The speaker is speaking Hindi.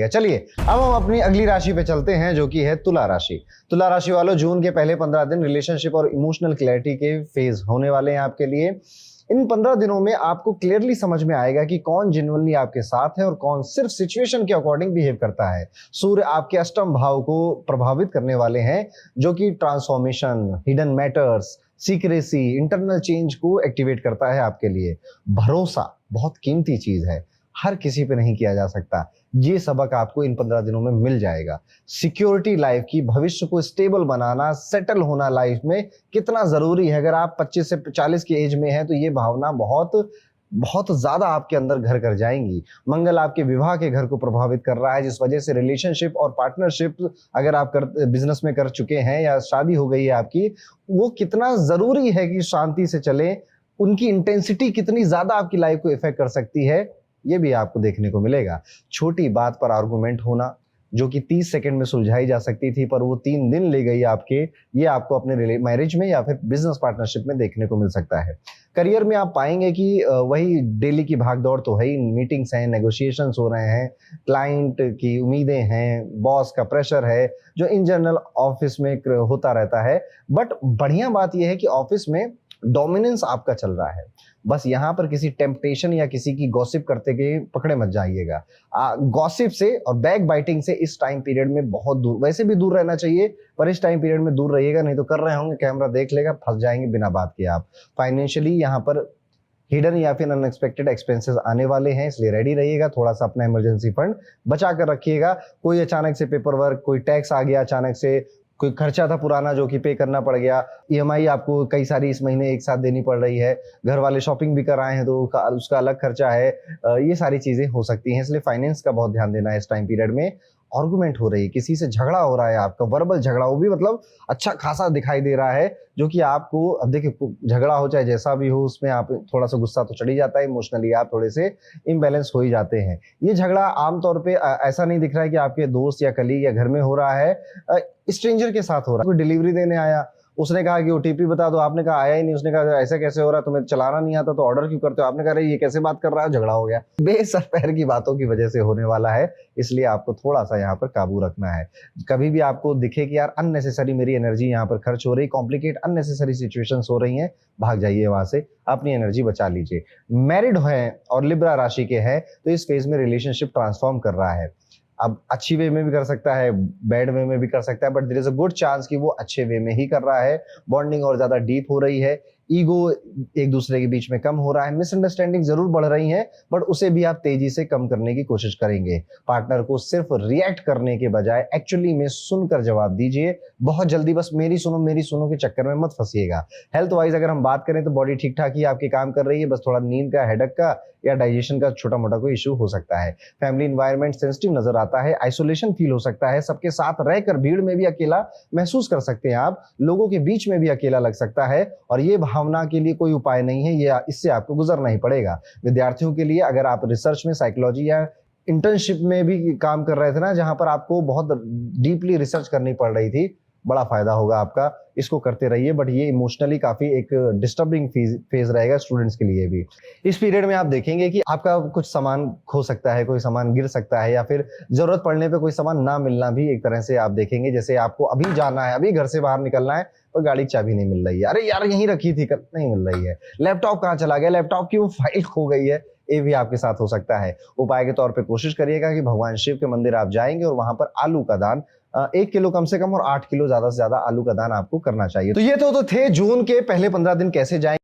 चलिए अब हम अपनी अगली राशि पे चलते हैं, जो कि है तुला राशि। तुला राशि वालों, जून के पहले 15 दिन रिलेशनशिप और इमोशनल क्लैरिटी के फेज होने वाले हैं आपके लिए। इन 15 दिनों में आपको क्लियरली समझ में आएगा कि कौन जेन्युइनली आपके साथ है और कौन सिर्फ सिचुएशन के अकॉर्डिंग बिहेव करता है। सूर्य आपके अष्टम भाव को प्रभावित करने वाले हैं, जो कि transformation, hidden matters, secrecy, internal change को एक्टिवेट करता है आपके लिए। भरोसा बहुत कीमती चीज है, हर किसी पे नहीं किया जा सकता। ये सबक आपको इन 15 दिनों में मिल जाएगा। सिक्योरिटी लाइफ की, भविष्य को स्टेबल बनाना, सेटल होना लाइफ में कितना जरूरी है। अगर आप 25 से 40 की एज में हैं तो ये भावना बहुत बहुत ज्यादा आपके अंदर घर कर जाएंगी। मंगल आपके विवाह के घर को प्रभावित कर रहा है, जिस वजह से रिलेशनशिप और पार्टनरशिप अगर आप बिजनेस में कर चुके हैं या शादी हो गई है आपकी, वो कितना जरूरी है कि शांति से चले। उनकी इंटेंसिटी कितनी ज्यादा आपकी लाइफ को इफेक्ट कर सकती है, ये भी आपको देखने को मिलेगा। छोटी बात पर आर्गुमेंट होना, जो कि 30 सेकंड में सुलझाई जा सकती थी, पर वो 3 दिन ले गई आपके, ये आपको अपने मैरिज में या फिर बिजनेस पार्टनरशिप में देखने को मिल सकता है। करियर में आप पाएंगे कि वही डेली की भागदौड़ तो है ही, मीटिंग्स हैं, नेगोशिएशंस हो रहे हैं, क्लाइंट की उम्मीदें हैं, बॉस का प्रेशर है, जो इन जनरल ऑफिस में होता रहता है। बट बढ़िया बात यह है कि ऑफिस में डोमिनेंस आपका चल रहा है। बस यहाँ पर किसी टेम्पटेशन या किसी की गॉसिप करते के पकड़े मत जाइएगा। गॉसिप से और बैक बाइटिंग से इस टाइम पीरियड में बहुत दूर, वैसे भी दूर रहना चाहिए, पर इस टाइम पीरियड में दूर रहिएगा, नहीं तो कर रहे होंगे, कैमरा देख लेगा, फंस जाएंगे बिना बात के आप। फाइनेंशियली यहाँ पर हिडन या फिर अनएक्सपेक्टेड एक्सपेंसेस आने वाले हैं, इसलिए रेडी रहिएगा। थोड़ा सा अपना इमरजेंसी फंड बचा कर रखिएगा। कोई अचानक से पेपर वर्क, कोई टैक्स आ गया अचानक से, कोई खर्चा था पुराना जो कि पे करना पड़ गया, ईएमआई आपको कई सारी इस महीने एक साथ देनी पड़ रही है, घर वाले शॉपिंग भी कर आए हैं तो उसका अलग खर्चा है, ये सारी चीजें हो सकती हैं। इसलिए फाइनेंस का बहुत ध्यान देना है इस टाइम पीरियड में। आर्गुमेंट हो रही है, किसी से झगड़ा हो रहा है आपका, वर्बल झगड़ा, वो भी मतलब अच्छा खासा दिखाई दे रहा है, जो कि आपको, अब देखिए झगड़ा हो चाहे जैसा भी हो, उसमें आप थोड़ा सा गुस्सा तो चढ़ ही जाता है, इमोशनली आप थोड़े से इम्बैलेंस हो ही जाते हैं। ये झगड़ा आमतौर पे ऐसा नहीं दिख रहा है कि आपके दोस्त या कलीग या घर में हो रहा है, स्ट्रेंजर के साथ हो रहा है। कोई डिलीवरी देने आया, उसने कहा कि ओटीपी बता दो, आपने कहा आया ही नहीं, उसने कहा ऐसा कैसे हो रहा है, तुम्हें चलाना नहीं आता तो ऑर्डर क्यों करते हो, आपने कहा ये कैसे बात कर रहा है, झगड़ा हो गया। बेसर पैर की बातों की वजह से होने वाला है, इसलिए आपको थोड़ा सा यहाँ पर काबू रखना है। कभी भी आपको दिखे कि यार अननेसेसरी मेरी एनर्जी यहाँ पर खर्च हो रही, कॉम्प्लिकेट अननेसेसरी सिचुएशंस हो रही हैं, भाग जाइए वहां से, अपनी एनर्जी बचा लीजिए। मैरिड हैं और लिब्रा राशि के हैं तो इस फेज में रिलेशनशिप ट्रांसफॉर्म कर रहा है। अब अच्छी वे में भी कर सकता है, बैड वे में भी कर सकता है, but there is a good chance कि वो अच्छे वे में ही कर रहा है। बॉन्डिंग और ज्यादा डीप हो रही है, ईगो एक दूसरे के बीच में कम हो रहा है, मिसअंडरस्टैंडिंग जरूर बढ़ रही है, बट उसे भी आप तेजी से कम करने की कोशिश करेंगे। पार्टनर को सिर्फ रिएक्ट करने के बजाय एक्चुअली में सुनकर जवाब दीजिए। बहुत जल्दी बस मेरी सुनो के चक्कर में मत फंसिएगा। हेल्थ वाइज अगर हम बात करें तो बॉडी ठीक ठाक ही आपके काम कर रही है, बस थोड़ा नींद का, हेडेक का या डाइजेशन का छोटा मोटा कोई इशू हो सकता है। फैमिली इन्वायरमेंट सेंसिटिव नजर आता है, आइसोलेशन फील हो सकता है, सबके साथ रहकर भीड़ में भी अकेला महसूस कर सकते हैं आप, लोगों के बीच में भी अकेला लग सकता है, और ये भावना के लिए कोई उपाय नहीं है, ये इससे आपको गुजरना ही पड़ेगा। विद्यार्थियों के लिए अगर आप रिसर्च में, साइकोलॉजी या इंटर्नशिप में भी काम कर रहे थे ना, जहां पर आपको बहुत डीपली रिसर्च करनी पड़ रही थी, बड़ा फायदा होगा आपका, इसको करते रहिए। बट ये इमोशनली काफी एक डिस्टर्बिंग फेज रहेगा स्टूडेंट्स के लिए भी। इस पीरियड में आप देखेंगे कि आपका कुछ सामान खो सकता है, कोई सामान गिर सकता है, या फिर जरूरत पड़ने पे कोई सामान ना मिलना भी एक तरह से आप देखेंगे। जैसे आपको अभी जाना है, अभी घर से बाहर निकलना है और गाड़ी की चाबी नहीं मिल रही है, अरे यार यहीं रखी थी, नहीं मिल रही है, लैपटॉप कहाँ चला गया, लैपटॉप की वो फाइल खो गई है, ये भी आपके साथ हो सकता है। उपाय के तौर पे कोशिश करिएगा कि भगवान शिव के मंदिर आप जाएंगे और वहां पर आलू का दान, 1 किलो कम से कम और 8 किलो ज्यादा से ज्यादा आलू का दान आपको करना चाहिए। तो ये तो थे जून के पहले 15 दिन कैसे जाएंगे।